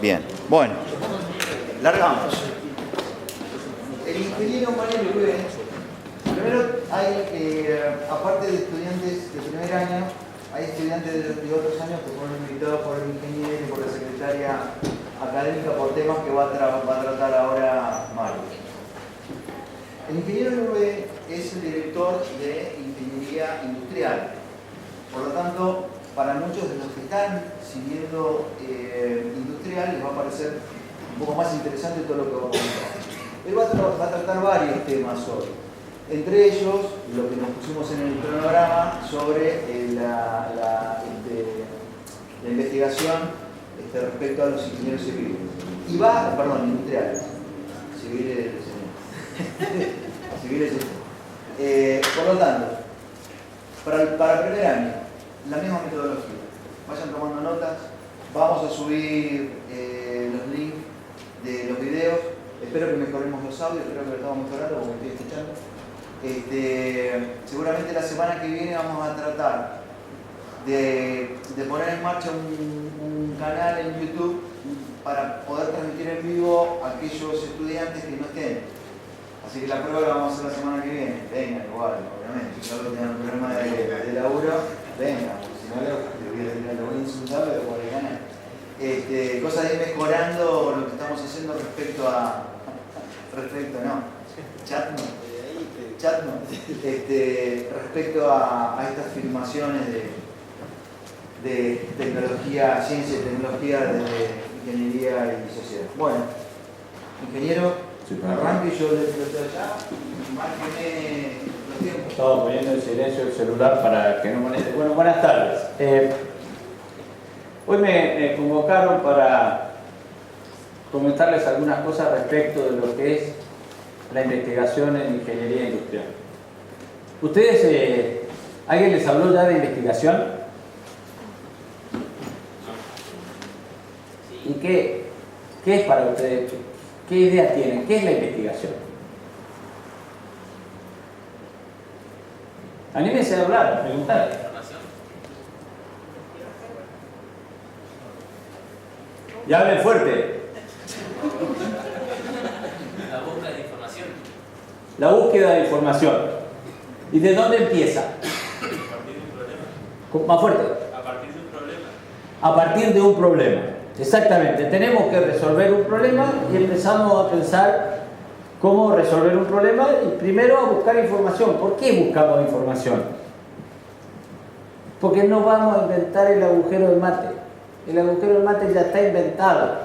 Bien, bueno, largamos. El ingeniero Manuel Rubén, primero hay, aparte de estudiantes de primer año, hay estudiantes de otros años que fueron invitados por el ingeniero y por la secretaria académica por temas que va a tratar ahora Mario. El ingeniero Rubén es el director de Ingeniería Industrial. Por lo tanto, para muchos de los que están siguiendo industrial les va a parecer un poco más interesante todo lo que va a comentar. Él va a tratar varios temas hoy. Entre ellos, lo que nos pusimos en el cronograma sobre la investigación respecto a los ingenieros civiles. Industriales. Civiles, civiles. Por lo tanto, para primer año, la misma metodología. Vayan tomando notas. Vamos a subir los links de los videos. Espero que mejoremos los audios, creo que lo estamos mejorando porque me estoy escuchando. Seguramente la semana que viene vamos a tratar de poner en marcha un canal en YouTube para poder transmitir en vivo a aquellos estudiantes que no estén. Así que la prueba la vamos a hacer la semana que viene. Venga, igual, obviamente. Si no tengan un problema de laburo, venga, porque si no lo voy a insultar, pero por el canal. Cosa de ir mejorando lo que estamos haciendo respecto a respecto a estas filmaciones de tecnología, ciencia y tecnología de ingeniería y sociedad. Bueno, ingeniero, arranque y yo le doy ya, márqueme los tiempos. Estaba poniendo en silencio el celular para que no moleste. Bueno, buenas tardes. Hoy me convocaron para comentarles algunas cosas respecto de lo que es la investigación en ingeniería industrial. ¿Ustedes, alguien les habló ya de investigación? ¿Y qué es para ustedes? ¿Qué idea tienen? ¿Qué es la investigación? Anímense a hablar, a preguntar. Ya hablen fuerte. La búsqueda de información. La búsqueda de información. ¿Y de dónde empieza? A partir de un problema. Más fuerte. A partir de un problema. A partir de un problema. Exactamente. Tenemos que resolver un problema y empezamos a pensar cómo resolver un problema y primero a buscar información. ¿Por qué buscamos información? Porque no vamos a inventar el agujero de mate. El agujero de mate ya está inventado.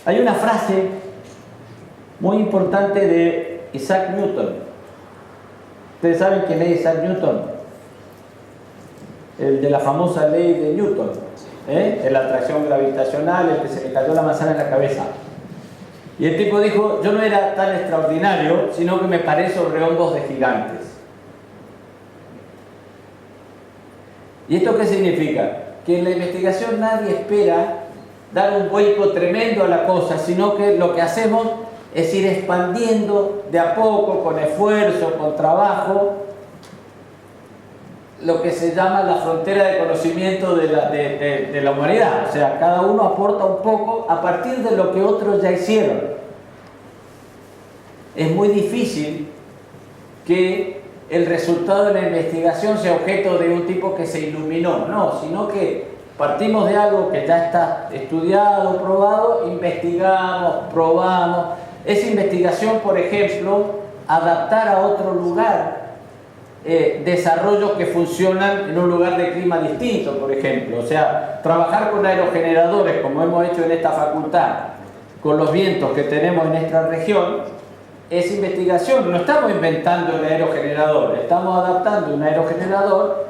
Hay una frase muy importante de Isaac Newton. ¿Ustedes saben quién es Isaac Newton? El de la famosa ley de Newton, de la atracción gravitacional, el que se le cayó la manzana en la cabeza. Y el tipo dijo, yo no era tan extraordinario, sino que me paré sobre hongos de gigantes. ¿Y esto qué significa? Que en la investigación nadie espera dar un vuelco tremendo a la cosa, sino que lo que hacemos es ir expandiendo de a poco, con esfuerzo, con trabajo, lo que se llama la frontera de conocimiento de la humanidad. O sea, cada uno aporta un poco a partir de lo que otros ya hicieron. Es muy difícil que el resultado de la investigación sea objeto de un tipo que se iluminó, no, sino que partimos de algo que ya está estudiado, probado, investigamos, probamos. Esa investigación, por ejemplo, adaptar a otro lugar desarrollos que funcionan en un lugar de clima distinto, por ejemplo. O sea, trabajar con aerogeneradores, como hemos hecho en esta facultad, con los vientos que tenemos en esta región, es investigación. No estamos inventando un aerogenerador, estamos adaptando un aerogenerador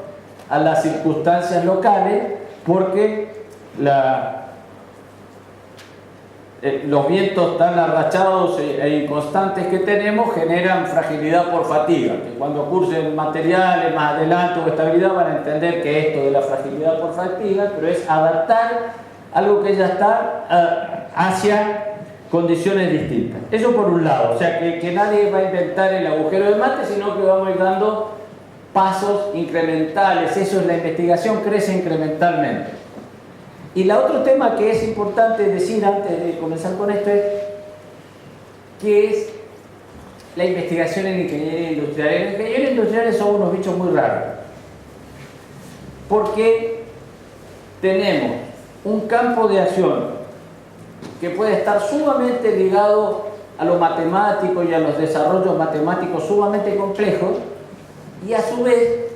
a las circunstancias locales, porque los vientos tan arrachados e inconstantes que tenemos generan fragilidad por fatiga, que cuando cursen materiales más adelante o estabilidad van a entender que esto de la fragilidad por fatiga, pero es adaptar algo que ya está hacia condiciones distintas. Eso por un lado, o sea que nadie va a inventar el agujero de mate, sino que vamos a ir dando pasos incrementales. Eso es la investigación, crece incrementalmente. Y el otro tema que es importante decir antes de comenzar con esto es que es la investigación en ingeniería industrial. En ingeniería industrial son unos bichos muy raros, porque tenemos un campo de acción que puede estar sumamente ligado a lo matemático y a los desarrollos matemáticos sumamente complejos, y a su vez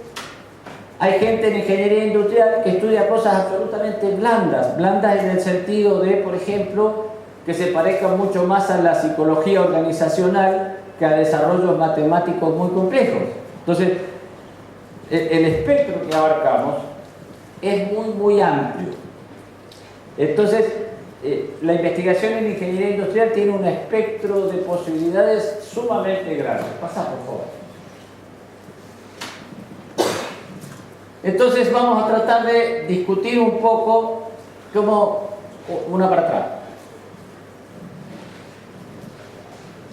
hay gente en ingeniería industrial que estudia cosas absolutamente blandas en el sentido de, por ejemplo, que se parezcan mucho más a la psicología organizacional que a desarrollos matemáticos muy complejos. Entonces, el espectro que abarcamos es muy amplio. Entonces, la investigación en ingeniería industrial tiene un espectro de posibilidades sumamente grande. Pasa, por favor. Entonces vamos a tratar de discutir un poco como una para atrás.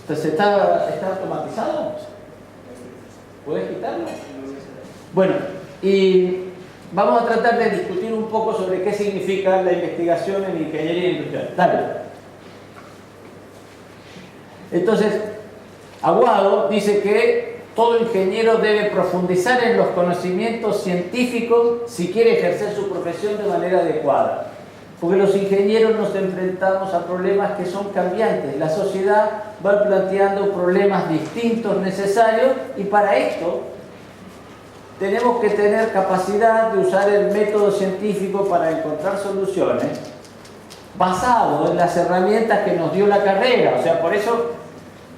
Entonces, ¿está automatizado? ¿Puedes quitarlo? Bueno, y vamos a tratar de discutir un poco sobre qué significa la investigación en ingeniería industrial. Dale. Entonces, Aguado dice que todo ingeniero debe profundizar en los conocimientos científicos si quiere ejercer su profesión de manera adecuada. Porque los ingenieros nos enfrentamos a problemas que son cambiantes. La sociedad va planteando problemas distintos, necesarios, y para esto tenemos que tener capacidad de usar el método científico para encontrar soluciones basado en las herramientas que nos dio la carrera. O sea, por eso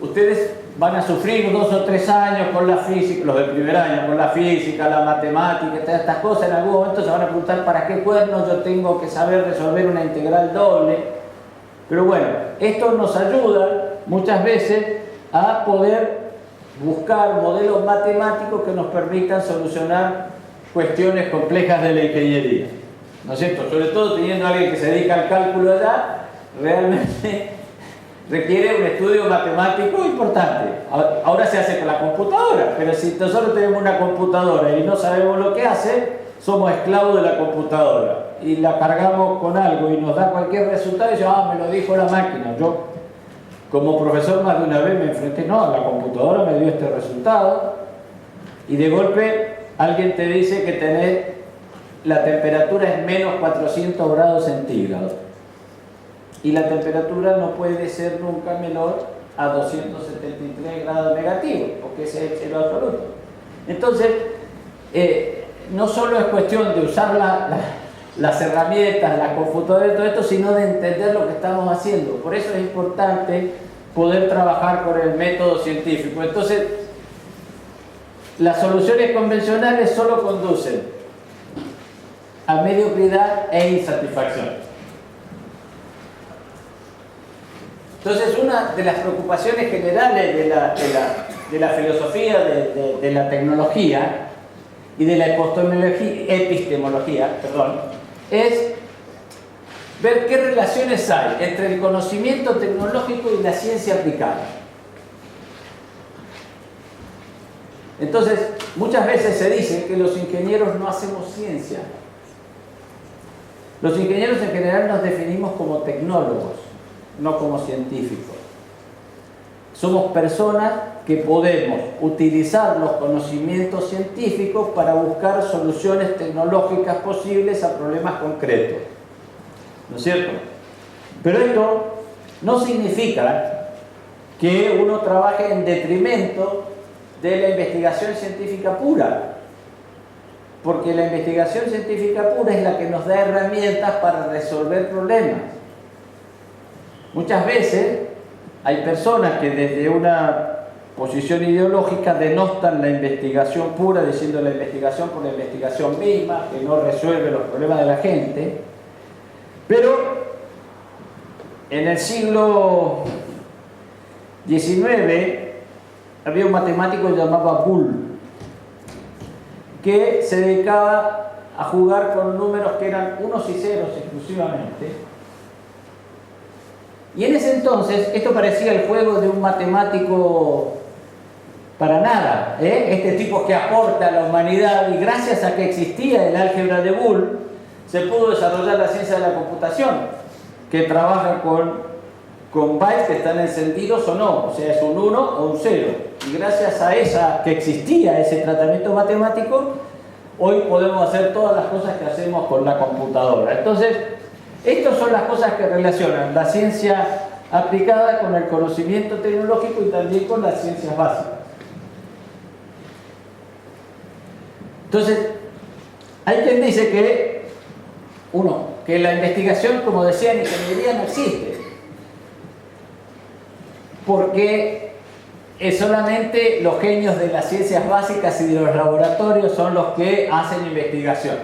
ustedes van a sufrir 2 o 3 años con la física, los del primer año, con la física, la matemática, todas estas cosas. En algún momento se van a preguntar para qué cuernos yo tengo que saber resolver una integral doble. Pero bueno, esto nos ayuda muchas veces a poder buscar modelos matemáticos que nos permitan solucionar cuestiones complejas de la ingeniería. ¿No es cierto? Sobre todo teniendo a alguien que se dedica al cálculo allá, realmente requiere un estudio matemático importante. Ahora se hace con la computadora, pero si nosotros tenemos una computadora y no sabemos lo que hace, somos esclavos de la computadora y la cargamos con algo y nos da cualquier resultado y decimos, me lo dijo la máquina. Yo, como profesor, más de una vez me enfrenté, no, la computadora me dio este resultado, y de golpe alguien te dice que la temperatura es menos 400 grados centígrados. Y la temperatura no puede ser nunca menor a 273 grados negativos, porque ese es el cero absoluto. Entonces, no solo es cuestión de usar las herramientas, las computadoras y todo esto, sino de entender lo que estamos haciendo. Por eso es importante poder trabajar con el método científico. Entonces, las soluciones convencionales solo conducen a mediocridad e insatisfacción. Entonces, una de las preocupaciones generales de la filosofía de la tecnología y de la epistemología, es ver qué relaciones hay entre el conocimiento tecnológico y la ciencia aplicada. Entonces, muchas veces se dice que los ingenieros no hacemos ciencia. Los ingenieros en general nos definimos como tecnólogos, no como científicos. Somos personas que podemos utilizar los conocimientos científicos para buscar soluciones tecnológicas posibles a problemas concretos. ¿No es cierto? Pero esto no significa que uno trabaje en detrimento de la investigación científica pura, porque la investigación científica pura es la que nos da herramientas para resolver problemas. Muchas veces hay personas que desde una posición ideológica denostan la investigación pura, diciendo la investigación por la investigación misma, que no resuelve los problemas de la gente. Pero en el siglo XIX había un matemático llamado Boole, que se dedicaba a jugar con números que eran unos y ceros exclusivamente. Y en ese entonces esto parecía el juego de un matemático para nada, este tipo que aporta a la humanidad, y gracias a que existía el álgebra de Boole, se pudo desarrollar la ciencia de la computación, que trabaja con bytes que están encendidos o no, o sea, es un 1 o un 0. Y gracias a esa, que existía ese tratamiento matemático, hoy podemos hacer todas las cosas que hacemos con la computadora. Entonces, estas son las cosas que relacionan la ciencia aplicada con el conocimiento tecnológico y también con las ciencias básicas. Entonces, hay quien dice que, que la investigación, como decía, en ingeniería no existe, porque solamente los genios de las ciencias básicas y de los laboratorios son los que hacen investigación.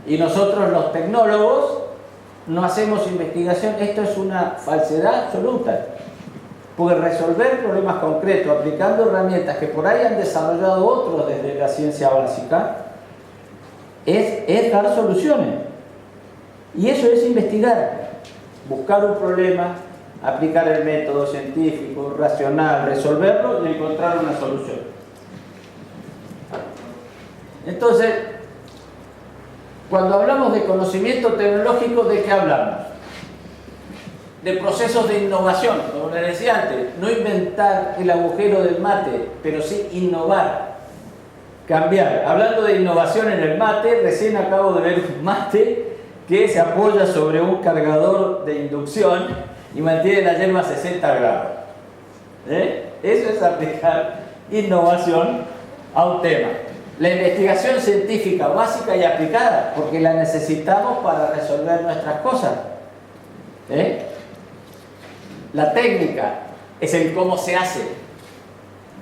Y nosotros, los tecnólogos, no hacemos investigación. Esto es una falsedad absoluta. Porque resolver problemas concretos, aplicando herramientas que por ahí han desarrollado otros desde la ciencia básica, es dar soluciones. Y eso es investigar. Buscar un problema, aplicar el método científico, racional, resolverlo y encontrar una solución. Entonces, cuando hablamos de conocimiento tecnológico, ¿de qué hablamos? De procesos de innovación, como les decía antes, no inventar el agujero del mate, pero sí innovar, cambiar. Hablando de innovación en el mate, recién acabo de ver un mate que se apoya sobre un cargador de inducción y mantiene la yerba a 60 grados. Eso es aplicar innovación a un tema. La investigación científica básica y aplicada, porque la necesitamos para resolver nuestras cosas. La técnica es el cómo se hace.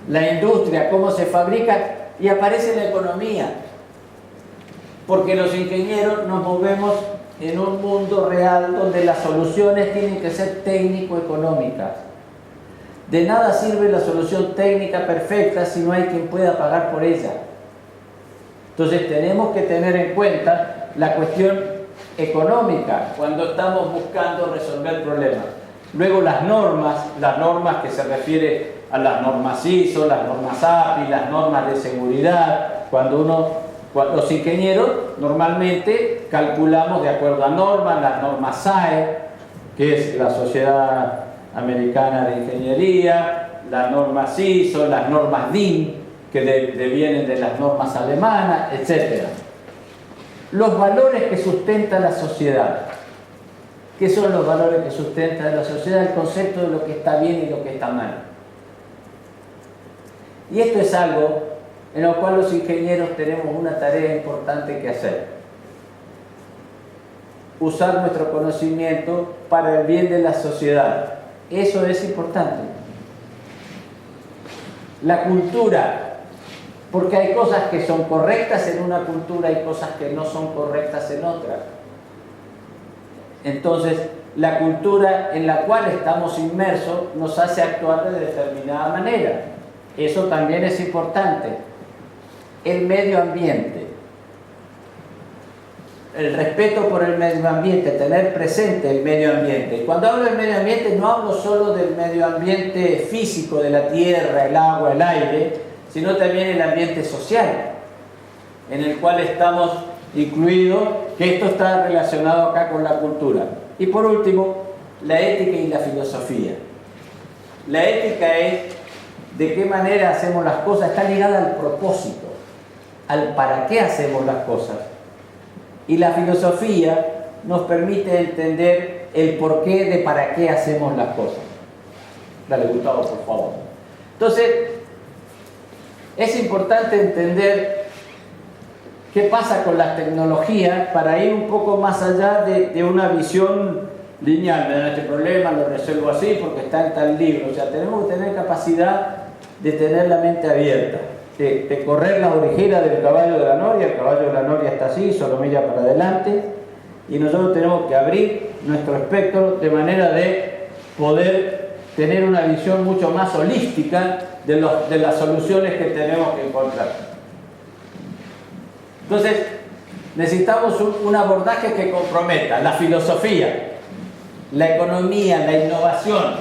La industria, cómo se fabrica, y aparece la economía. Porque los ingenieros nos movemos en un mundo real donde las soluciones tienen que ser técnico-económicas. De nada sirve la solución técnica perfecta si no hay quien pueda pagar por ella. Entonces tenemos que tener en cuenta la cuestión económica cuando estamos buscando resolver problemas. Luego las normas que se refiere a las normas ISO, las normas API, las normas de seguridad. Los ingenieros normalmente calculamos de acuerdo a normas, las normas SAE, que es la Sociedad Americana de Ingeniería, las normas ISO, las normas DIN, que vienen de las normas alemanas, etc. Los valores que sustenta la sociedad. ¿Qué son los valores que sustenta la sociedad? El concepto de lo que está bien y lo que está mal. Y esto es algo en lo cual los ingenieros tenemos una tarea importante que hacer. Usar nuestro conocimiento para el bien de la sociedad. Eso es importante. La cultura. Porque hay cosas que son correctas en una cultura y cosas que no son correctas en otra. Entonces, la cultura en la cual estamos inmersos nos hace actuar de determinada manera. Eso también es importante. El medio ambiente. El respeto por el medio ambiente, tener presente el medio ambiente. Cuando hablo del medio ambiente no hablo solo del medio ambiente físico, de la tierra, el agua, el aire, sino también el ambiente social, en el cual estamos incluidos, que esto está relacionado acá con la cultura. Y por último, la ética y la filosofía. La ética es de qué manera hacemos las cosas, está ligada al propósito, al para qué hacemos las cosas. Y la filosofía nos permite entender el porqué de para qué hacemos las cosas. Dale, Gustavo, por favor. Entonces, es importante entender qué pasa con las tecnologías para ir un poco más allá de una visión lineal. Me dan este problema, lo resuelvo así porque está en tal libro. O sea, tenemos que tener capacidad de tener la mente abierta, de correr la orejera del caballo de la noria. El caballo de la noria está así, solo mira para adelante, y nosotros tenemos que abrir nuestro espectro de manera de poder tener una visión mucho más holística de las soluciones que tenemos que encontrar. Entonces, necesitamos un abordaje que comprometa la filosofía, la economía, la innovación,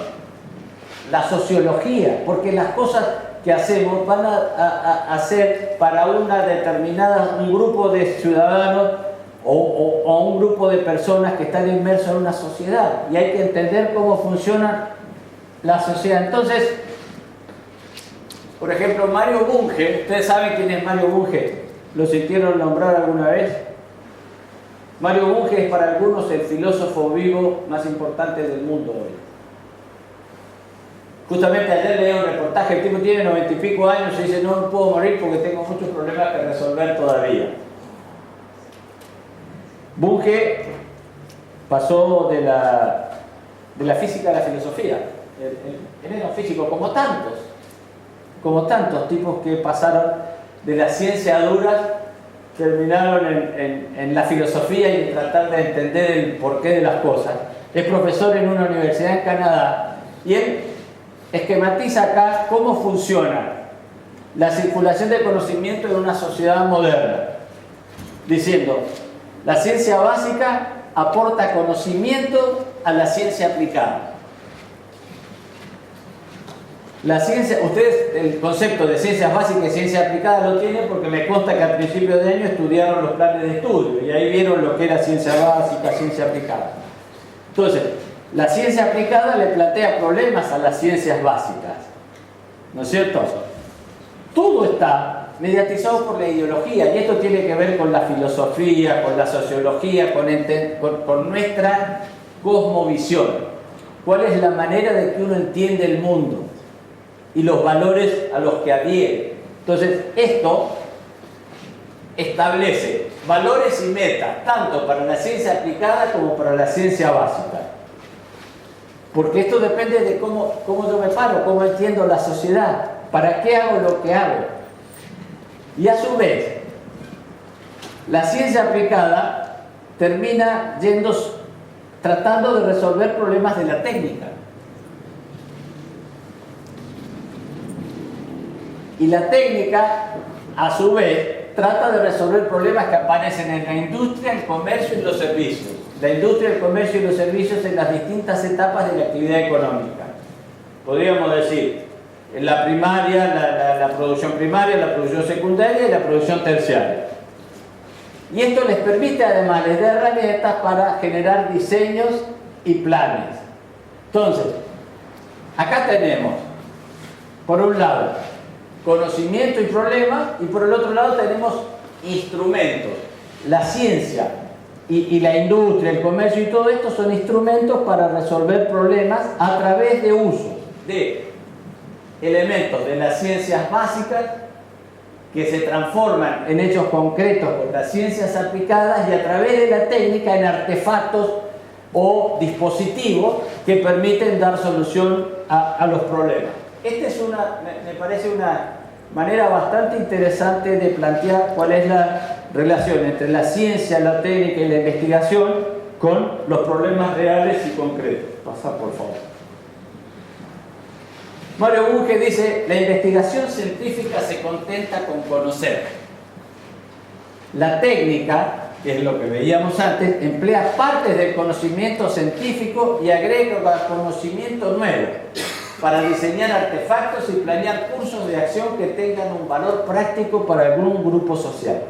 la sociología, porque las cosas que hacemos van a hacer para un grupo de ciudadanos o a un grupo de personas que están inmersos en una sociedad, y hay que entender cómo funciona la sociedad. Entonces, por ejemplo, Mario Bunge, ¿ustedes saben quién es Mario Bunge? ¿Lo sintieron nombrar alguna vez? Mario Bunge es para algunos el filósofo vivo más importante del mundo hoy. Justamente ayer leí un reportaje, el tipo tiene 90 y pico años y dice: no puedo morir porque tengo muchos problemas que resolver todavía. Bunge pasó de la física a la filosofía. Él era un físico como tantos tipos que pasaron de la ciencia dura, terminaron en la filosofía y en tratar de entender el porqué de las cosas. Es profesor en una universidad en Canadá y él esquematiza acá cómo funciona la circulación de conocimiento en una sociedad moderna, diciendo: la ciencia básica aporta conocimiento a la ciencia aplicada. La ciencia, ustedes el concepto de ciencias básicas y ciencia aplicada lo tienen porque me consta que al principio de año estudiaron los planes de estudio y ahí vieron lo que era ciencia básica, ciencia aplicada. Entonces, la ciencia aplicada le plantea problemas a las ciencias básicas, ¿no es cierto? Todo está mediatizado por la ideología y esto tiene que ver con la filosofía, con la sociología, con nuestra cosmovisión. ¿Cuál es la manera de que uno entiende el mundo y los valores a los que adhiere? Entonces, esto establece valores y metas, tanto para la ciencia aplicada como para la ciencia básica. Porque esto depende de cómo yo me paro, cómo entiendo la sociedad, para qué hago lo que hago. Y a su vez, la ciencia aplicada termina tratando de resolver problemas de la técnica. Y la técnica, a su vez, trata de resolver problemas que aparecen en la industria, el comercio y los servicios. La industria, el comercio y los servicios en las distintas etapas de la actividad económica. Podríamos decir, en la primaria, la producción primaria, la producción secundaria y la producción terciaria. Y esto les permite, además, les da herramientas para generar diseños y planes. Entonces, acá tenemos, por un lado, conocimiento y problemas, y por el otro lado tenemos instrumentos. La ciencia y la industria, el comercio y todo esto son instrumentos para resolver problemas a través de uso de elementos de las ciencias básicas que se transforman en hechos concretos con las ciencias aplicadas y a través de la técnica en artefactos o dispositivos que permiten dar solución a los problemas. Esta es me parece una manera bastante interesante de plantear cuál es la relación entre la ciencia, la técnica y la investigación con los problemas reales y concretos. Pasa, por favor. Mario Bunge dice: la investigación científica se contenta con conocer. La técnica, que es lo que veíamos antes, emplea partes del conocimiento científico y agrega conocimiento nuevo para diseñar artefactos y planear cursos de acción que tengan un valor práctico para algún grupo social.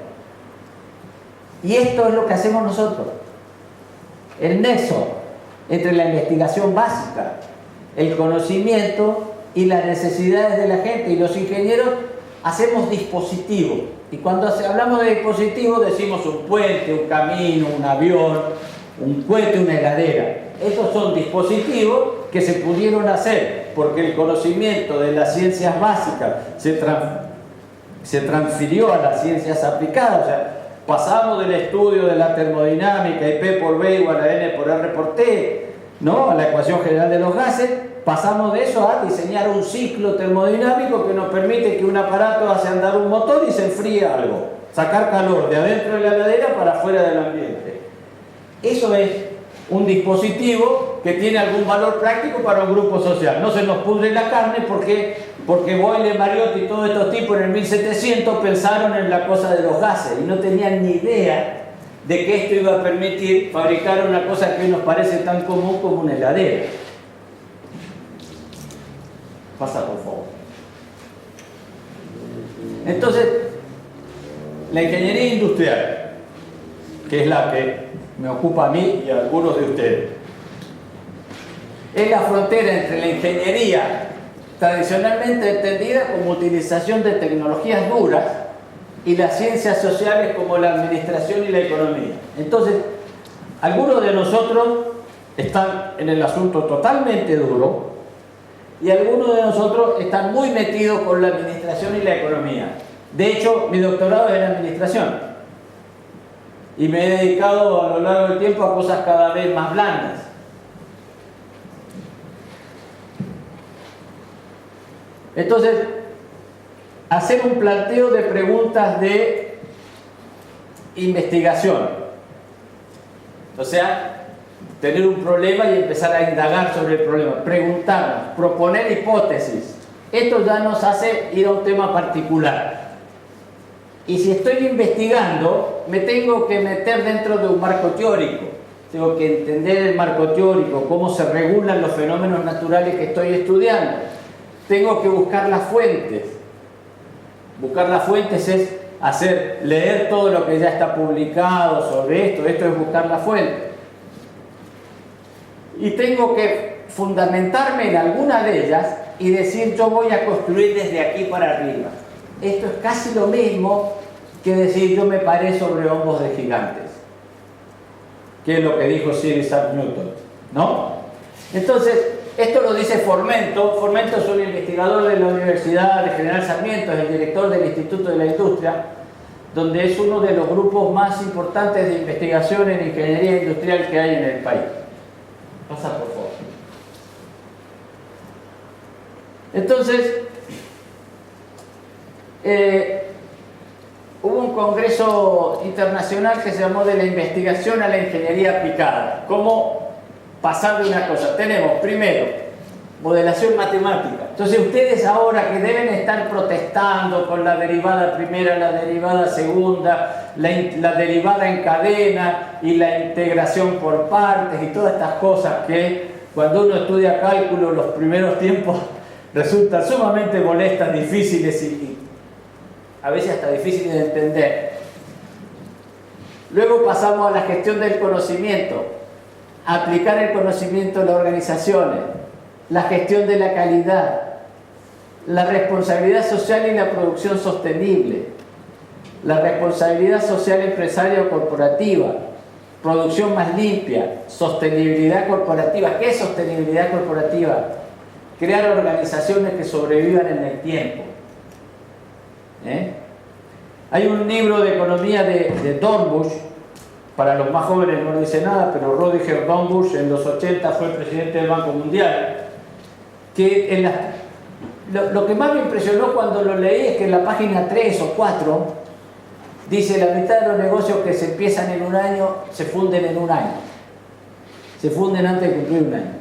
Y esto es lo que hacemos nosotros. El nexo entre la investigación básica, el conocimiento y las necesidades de la gente. Y los ingenieros hacemos dispositivos. Y cuando hablamos de dispositivos decimos un puente, un camino, un avión, un cohete, una heladera. Estos son dispositivos que se pudieron hacer porque el conocimiento de las ciencias básicas se transfirió a las ciencias aplicadas. O sea, pasamos del estudio de la termodinámica, y P por B igual a N por R por T, ¿no?, a la ecuación general de los gases. Pasamos de eso a diseñar un ciclo termodinámico que nos permite que un aparato hace andar un motor y se enfríe algo, sacar calor de adentro de la heladera para afuera del ambiente. Eso es un dispositivo que tiene algún valor práctico para un grupo social. No se nos pudre la carne porque Boyle, Mariotti y todos estos tipos en el 1700 pensaron en la cosa de los gases y no tenían ni idea de que esto iba a permitir fabricar una cosa que hoy nos parece tan común como una heladera. Pasa, por favor. Entonces, la ingeniería industrial, que es la que me ocupa a mí y a algunos de ustedes. Es la frontera entre la ingeniería tradicionalmente entendida como utilización de tecnologías duras y las ciencias sociales como la administración y la economía. Entonces, algunos de nosotros están en el asunto totalmente duro y algunos de nosotros están muy metidos con la administración y la economía. De hecho, mi doctorado es en administración y me he dedicado a lo largo del tiempo a cosas cada vez más blandas. Entonces, hacer un planteo de preguntas de investigación. O sea, tener un problema y empezar a indagar sobre el problema, preguntarnos, proponer hipótesis. Esto ya nos hace ir a un tema particular. Y si estoy investigando, me tengo que meter dentro de un marco teórico. Tengo que entender el marco teórico, cómo se regulan los fenómenos naturales que estoy estudiando. Tengo que buscar las fuentes. Buscar las fuentes es leer todo lo que ya está publicado sobre esto. Esto es buscar la fuente. Y tengo que fundamentarme en alguna de ellas y decir, yo voy a construir desde aquí para arriba. Esto es casi lo mismo que decir, yo me paré sobre hongos de gigantes, que es lo que dijo Sir Isaac Newton, ¿no? Entonces, esto lo dice Formento. Formento es un investigador de la Universidad de General Sarmiento, es el director del Instituto de la Industria, donde es uno de los grupos más importantes de investigación en ingeniería industrial que hay en el país. Pasa, por favor. Entonces, hubo un congreso internacional que se llamó de la investigación a la ingeniería aplicada. ¿Cómo pasar de una cosa? Tenemos, primero, modelación matemática. Entonces, ustedes ahora que deben estar protestando con la derivada primera, la derivada segunda, la derivada en cadena y la integración por partes y todas estas cosas que cuando uno estudia cálculo los primeros tiempos resultan sumamente molestas, difíciles y a veces hasta difíciles de entender. Luego pasamos a la gestión del conocimiento, aplicar el conocimiento en las organizaciones, la gestión de la calidad, la responsabilidad social y la producción sostenible, la responsabilidad social empresaria o corporativa, producción más limpia, sostenibilidad corporativa. ¿Qué es sostenibilidad corporativa? Crear organizaciones que sobrevivan en el tiempo. Hay un libro de economía de Dornbusch, para los más jóvenes no dice nada, pero Roediger Dornbusch en los 80 fue presidente del Banco Mundial, que lo que más me impresionó cuando lo leí es que en la página 3 o 4 dice la mitad de los negocios que se empiezan en un año se funden en un año, se funden antes de cumplir un año.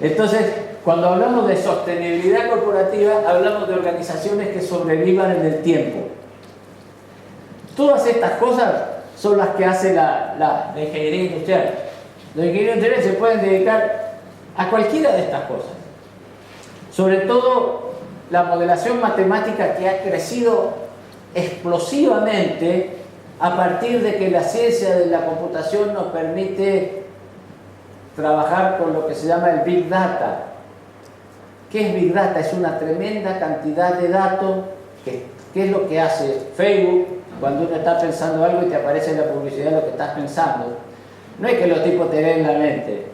Entonces, cuando hablamos de sostenibilidad corporativa, hablamos de organizaciones que sobrevivan en el tiempo. Todas estas cosas son las que hace la ingeniería industrial. Los ingenieros industriales se pueden dedicar a cualquiera de estas cosas. Sobre todo la modelación matemática, que ha crecido explosivamente a partir de que la ciencia de la computación nos permite trabajar con lo que se llama el Big Data. ¿Qué es Big Data? Es una tremenda cantidad de datos. ¿Qué es lo que hace Facebook cuando uno está pensando algo y te aparece en la publicidad lo que estás pensando? No es que los tipos te leen la mente,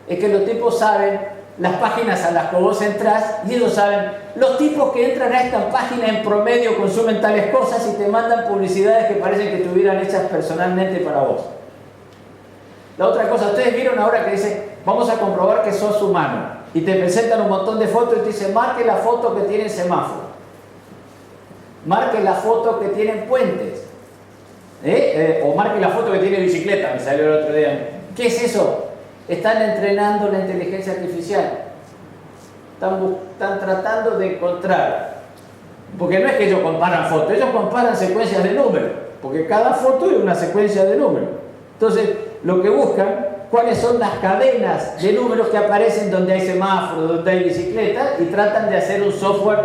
es que los tipos saben las páginas a las que vos entrás y ellos saben, los tipos que entran a esta página en promedio consumen tales cosas y te mandan publicidades que parecen que estuvieran hechas personalmente para vos. La otra cosa, ustedes vieron ahora que dice, vamos a comprobar que sos humano, y te presentan un montón de fotos y te dicen, marque la foto que tiene semáforo, marque la foto que tienen puentes, o marque la foto que tiene bicicleta, me salió el otro día. ¿Qué es eso? Están entrenando la inteligencia artificial, están tratando de encontrar, porque no es que ellos comparan fotos, ellos comparan secuencias de números, porque cada foto es una secuencia de números. Entonces, lo que buscan, cuáles son las cadenas de números que aparecen donde hay semáforos, donde hay bicicleta, y tratan de hacer un software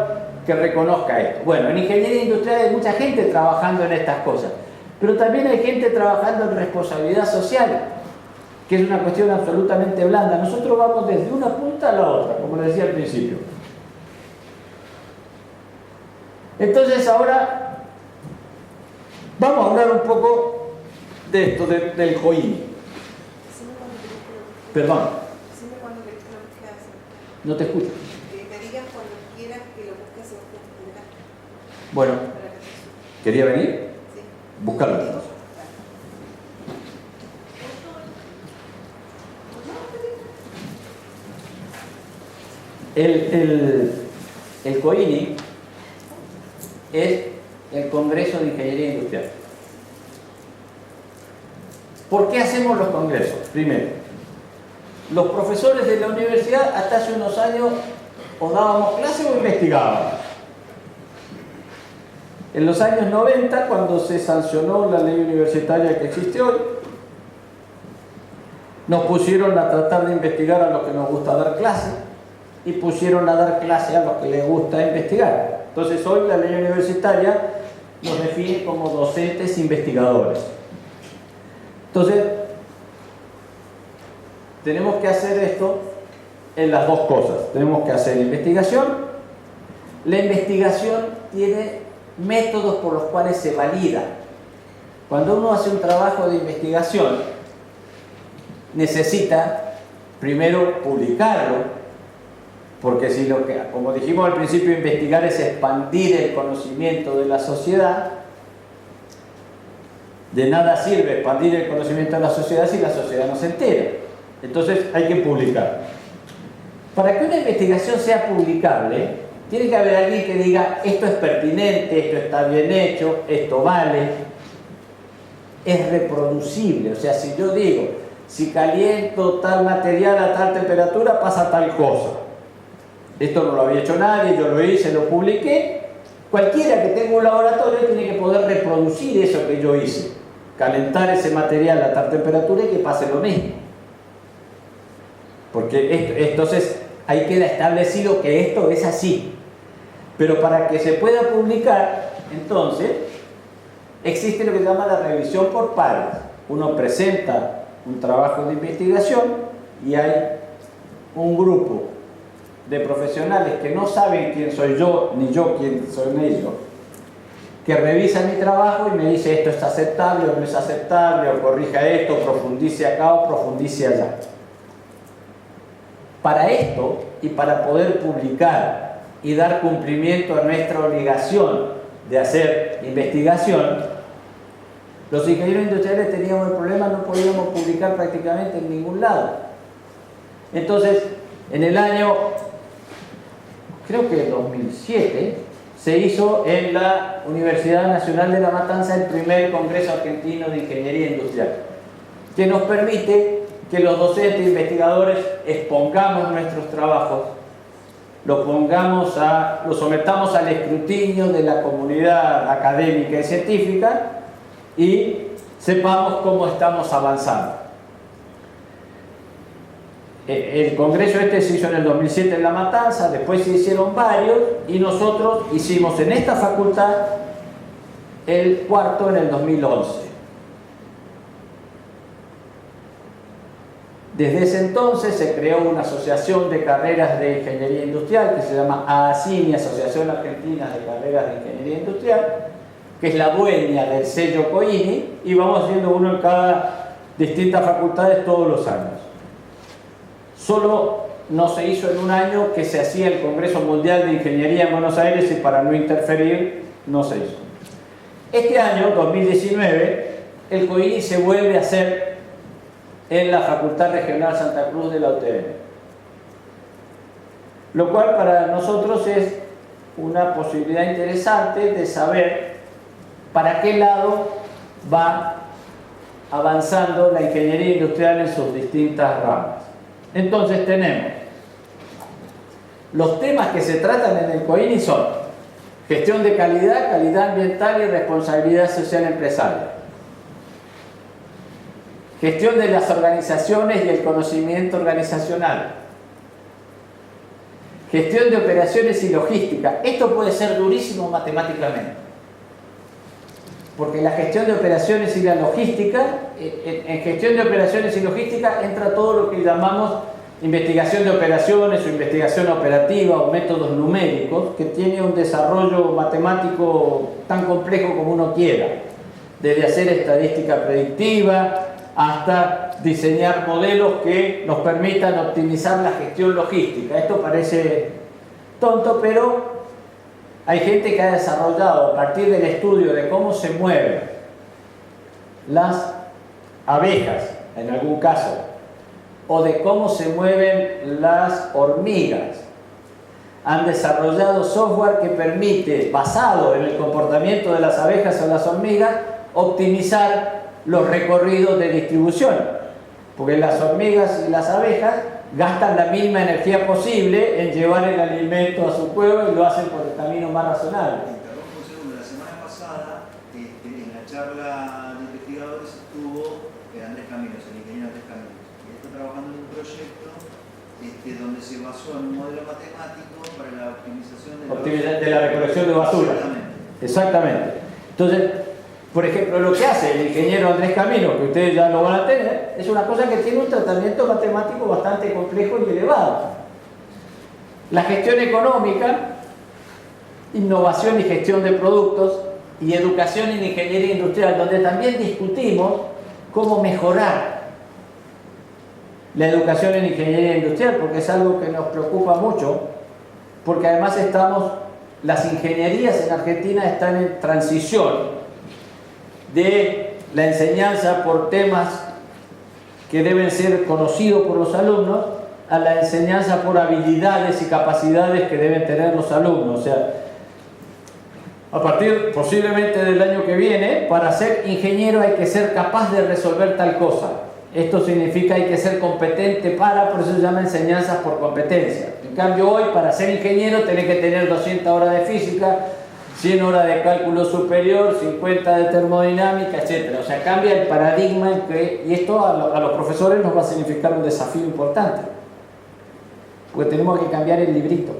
que reconozca esto. Bueno, en ingeniería industrial hay mucha gente trabajando en estas cosas. pero también hay gente trabajando en responsabilidad social, que es una cuestión absolutamente blanda. Nosotros vamos desde una punta a la otra, como les decía al principio. Entonces ahora vamos a hablar un poco de esto, del COINI. Perdón. No te escucho. Me digan cuando quieras que lo busques en general. Bueno, ¿quería venir? Sí. Búscalo entonces. El COINI es el Congreso de Ingeniería Industrial. ¿Por qué hacemos los congresos? Primero, los profesores de la universidad hasta hace unos años o dábamos clases o investigábamos. En los años 90, cuando se sancionó la ley universitaria que existe hoy, nos pusieron a tratar de investigar a los que nos gusta dar clases y pusieron a dar clases a los que les gusta investigar. Entonces hoy la ley universitaria nos define como docentes investigadores. Entonces, tenemos que hacer esto en las dos cosas. Tenemos que hacer investigación. La investigación tiene métodos por los cuales se valida. Cuando uno hace un trabajo de investigación, necesita primero publicarlo, porque si lo que, como dijimos al principio, investigar es expandir el conocimiento de la sociedad, de nada sirve expandir el conocimiento de la sociedad si la sociedad no se entera. Entonces hay que publicar. Para que una investigación sea publicable, tiene que haber alguien que diga esto es pertinente, esto está bien hecho, esto vale, es reproducible. O sea, si yo digo, si caliento tal material a tal temperatura pasa tal cosa. Esto no lo había hecho nadie, yo lo hice, lo publiqué. Cualquiera que tenga un laboratorio tiene que poder reproducir eso que yo hice. Calentar ese material a tal temperatura y que pase lo mismo. Porque entonces ahí queda establecido que esto es así. Pero para que se pueda publicar, entonces, existe lo que se llama la revisión por pares. Uno presenta un trabajo de investigación y hay un grupo de profesionales que no saben quién soy yo, ni yo quién son ellos, que revisan mi trabajo y me dice esto es aceptable o no es aceptable, o corrija esto, profundice acá o profundice allá. Para esto y para poder publicar y dar cumplimiento a nuestra obligación de hacer investigación, los ingenieros industriales teníamos el problema, no podíamos publicar prácticamente en ningún lado. Entonces, en el año, creo que 2007, se hizo en la Universidad Nacional de La Matanza el primer Congreso Argentino de Ingeniería Industrial, que nos permite que los docentes e investigadores expongamos nuestros trabajos, lo sometamos al escrutinio de la comunidad académica y científica y sepamos cómo estamos avanzando. El congreso se hizo en el 2007 en La Matanza, después se hicieron varios y nosotros hicimos en esta facultad el cuarto en el 2011. Desde ese entonces se creó una asociación de carreras de ingeniería industrial que se llama AACINI, Asociación Argentina de Carreras de Ingeniería Industrial, que es la dueña del sello COINI, y vamos haciendo uno en cada distintas facultades todos los años. Solo no se hizo en un año que se hacía el Congreso Mundial de Ingeniería en Buenos Aires y para no interferir no se hizo. Este año, 2019, el COINI se vuelve a hacer en la Facultad Regional Santa Cruz de la UTN. Lo cual para nosotros es una posibilidad interesante de saber para qué lado va avanzando la ingeniería industrial en sus distintas ramas. Entonces tenemos los temas que se tratan en el COINI son gestión de calidad, calidad ambiental y responsabilidad social empresarial. Gestión de las organizaciones y el conocimiento organizacional. Gestión de operaciones y logística. Esto puede ser durísimo matemáticamente. porque la gestión de operaciones y la logística, en gestión de operaciones y logística entra todo lo que llamamos investigación de operaciones o investigación operativa o métodos numéricos, que tiene un desarrollo matemático tan complejo como uno quiera, desde hacer estadística predictiva hasta diseñar modelos que nos permitan optimizar la gestión logística. Esto parece tonto, pero hay gente que ha desarrollado a partir del estudio de cómo se mueven las abejas, en algún caso, o de cómo se mueven las hormigas. Han desarrollado software que permite, basado en el comportamiento de las abejas o las hormigas, optimizar los recorridos de distribución. Porque las hormigas y las abejas gastan la misma energía posible en llevar el alimento a su cueva y lo hacen por el camino más razonable. Interrumpo un segundo. La semana pasada, en la charla de investigadores, estuvo Andrés Caminos, el ingeniero Andrés Caminos. Y está trabajando en un proyecto donde se basó en un modelo matemático para la optimización de la recolección de basura. Exactamente. Entonces, por ejemplo, lo que hace el ingeniero Andrés Caminos, que ustedes ya lo van a tener, es una cosa que tiene un tratamiento matemático bastante complejo y elevado. La gestión económica, innovación y gestión de productos, y educación en ingeniería industrial, donde también discutimos cómo mejorar la educación en ingeniería industrial, porque es algo que nos preocupa mucho, porque además las ingenierías en Argentina están en transición de la enseñanza por temas que deben ser conocidos por los alumnos a la enseñanza por habilidades y capacidades que deben tener los alumnos. O sea, a partir posiblemente del año que viene, para ser ingeniero hay que ser capaz de resolver tal cosa. Esto significa hay que ser competente por eso se llama enseñanzas por competencia. En cambio hoy, para ser ingeniero tenés que tener 200 horas de física, 100 horas de cálculo superior, 50 de termodinámica, etc. O sea, cambia el paradigma y esto a los profesores nos va a significar un desafío importante. Porque tenemos que cambiar el librito.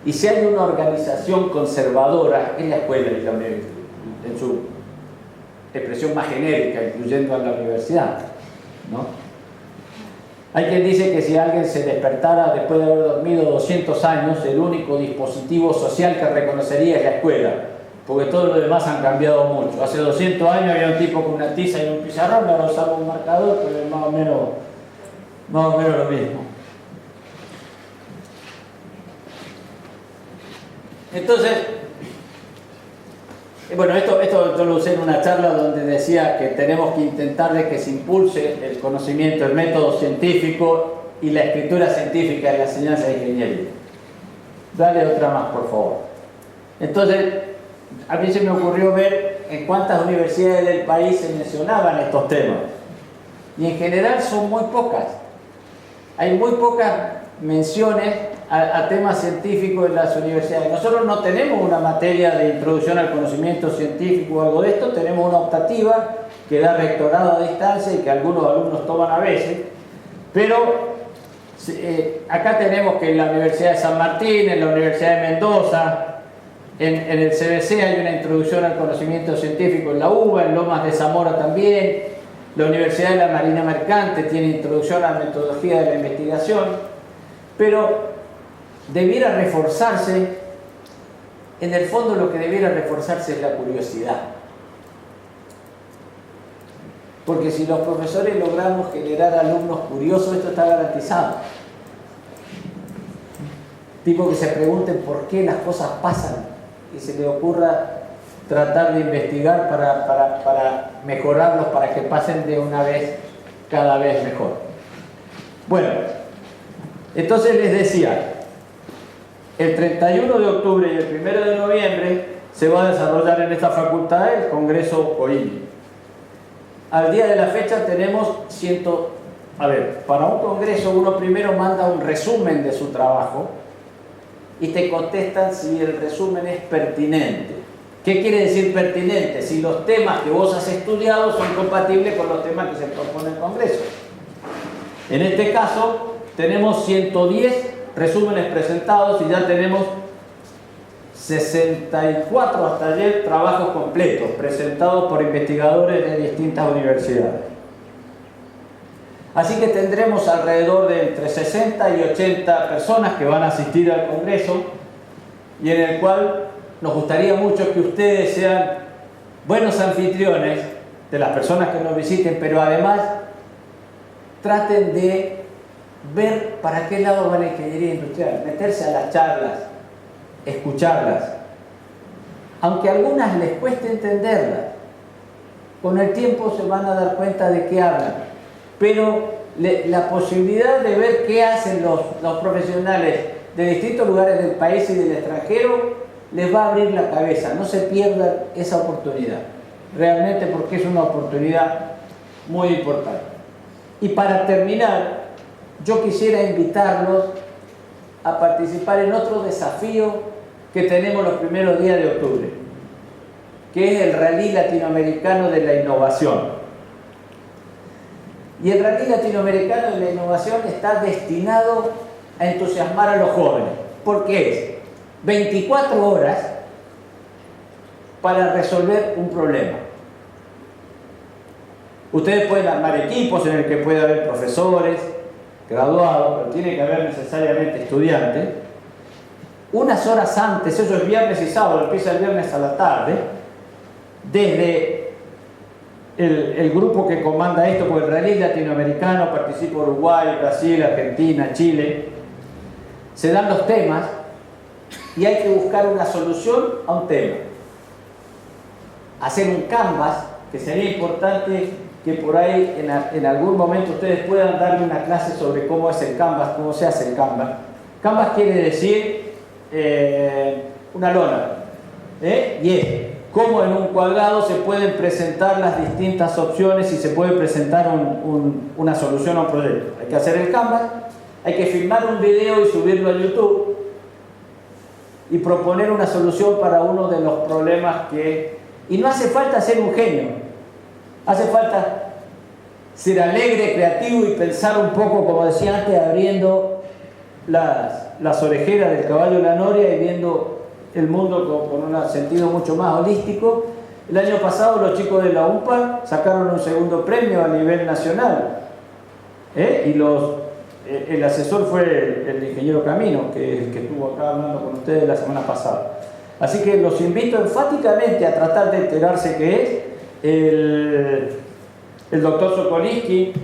Y si hay una organización conservadora en la escuela y la universidad, en su expresión más genérica, incluyendo a la universidad, ¿no? Hay quien dice que si alguien se despertara después de haber dormido 200 años, el único dispositivo social que reconocería es la escuela, porque todos los demás han cambiado mucho. Hace 200 años había un tipo con una tiza y un pizarrón, ahora usamos un marcador, pero es más o menos lo mismo. Entonces, bueno, esto yo lo usé en una charla donde decía que tenemos que intentar de que se impulse el conocimiento, el método científico y la escritura científica en la enseñanza de ingeniería. Dale otra más, por favor. Entonces, a mí se me ocurrió ver en cuántas universidades del país se mencionaban estos temas. Y en general son muy pocas. Hay muy pocas menciones a temas científicos en las universidades. Nosotros no tenemos una materia de introducción al conocimiento científico o algo de esto, tenemos una optativa que da rectorado a distancia y que algunos alumnos toman a veces, pero acá tenemos que en la Universidad de San Martín, en la Universidad de Mendoza, en el CBC hay una introducción al conocimiento científico en la UBA, en Lomas de Zamora también, la Universidad de la Marina Mercante tiene introducción a la metodología de la investigación, pero debiera reforzarse, en el fondo lo que debiera reforzarse es la curiosidad. Porque si los profesores logramos generar alumnos curiosos, esto está garantizado. Tipo que se pregunten por qué las cosas pasan y se les ocurra tratar de investigar para mejorarlos, para que pasen de una vez cada vez mejor. Bueno, entonces les decía, el 31 de octubre y el 1 de noviembre se va a desarrollar en esta facultad el Congreso OINI. Al día de la fecha tenemos para un congreso uno primero manda un resumen de su trabajo y te contestan si el resumen es pertinente. ¿Qué quiere decir pertinente? Si los temas que vos has estudiado son compatibles con los temas que se propone el congreso. En este caso tenemos 110 resúmenes presentados y ya tenemos 64 hasta ayer trabajos completos presentados por investigadores de distintas universidades. Así que tendremos alrededor de entre 60 y 80 personas que van a asistir al Congreso y en el cual nos gustaría mucho que ustedes sean buenos anfitriones de las personas que nos visiten, pero además traten de ver para qué lado va la ingeniería industrial, meterse a las charlas, escucharlas, aunque a algunas les cueste entenderlas, con el tiempo se van a dar cuenta de qué hablan, pero la posibilidad de ver qué hacen los profesionales de distintos lugares del país y del extranjero les va a abrir la cabeza. No se pierdan esa oportunidad, realmente, porque es una oportunidad muy importante. Y para terminar, yo quisiera invitarlos a participar en otro desafío que tenemos los primeros días de octubre, que es el Rally Latinoamericano de la Innovación. Y el Rally Latinoamericano de la Innovación está destinado a entusiasmar a los jóvenes, porque es 24 horas para resolver un problema. Ustedes pueden armar equipos en el que puede haber profesores, graduados, pero tiene que haber necesariamente estudiantes. Unas horas antes, eso es viernes y sábado, empieza el viernes a la tarde, desde el grupo que comanda esto, por el Rally Latinoamericano, participa Uruguay, Brasil, Argentina, Chile, se dan los temas y hay que buscar una solución a un tema. Hacer un canvas, que sería importante que por ahí en algún momento ustedes puedan darle una clase sobre cómo es el canvas, cómo se hace el canvas. Canvas quiere decir una lona, y es cómo en un cuadrado se pueden presentar las distintas opciones y se puede presentar una solución a un proyecto. Hay que hacer el canvas, hay que filmar un video y subirlo a YouTube y proponer una solución para uno de los problemas que... Y no hace falta ser un genio, hace falta ser alegre, creativo y pensar un poco, como decía antes, abriendo las orejeras del caballo de la noria y viendo el mundo con un sentido mucho más holístico. El año pasado los chicos de la UMPA sacaron un segundo premio a nivel nacional, y el asesor fue el ingeniero Camino, que estuvo acá hablando con ustedes la semana pasada. Así que los invito enfáticamente a tratar de enterarse qué es el doctor Sokolowski.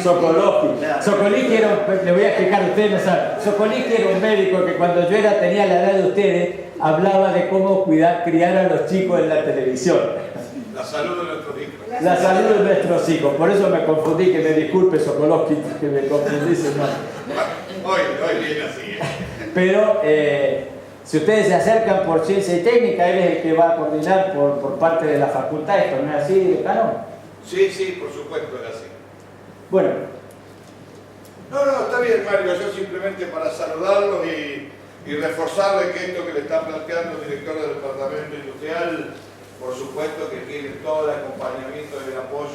Sokolowski era, le voy a explicar a ustedes, no saben. Sokolowski era un médico que cuando yo tenía la edad de ustedes, hablaba de cómo criar a los chicos en la televisión. La salud de nuestros hijos. La salud de nuestros hijos. Por eso me confundí, que me disculpe Sokolowski, que me confundí su nombre. Hoy viene así. Pero si ustedes se acercan por ciencia y técnica, él es el que va a coordinar por parte de la facultad. ¿Esto no es así, decano? Sí, por supuesto es así. Bueno. No, está bien, Mario. Yo simplemente para saludarlos y reforzarle que esto que le está planteando el director del Departamento Industrial, por supuesto que tiene todo el acompañamiento y el apoyo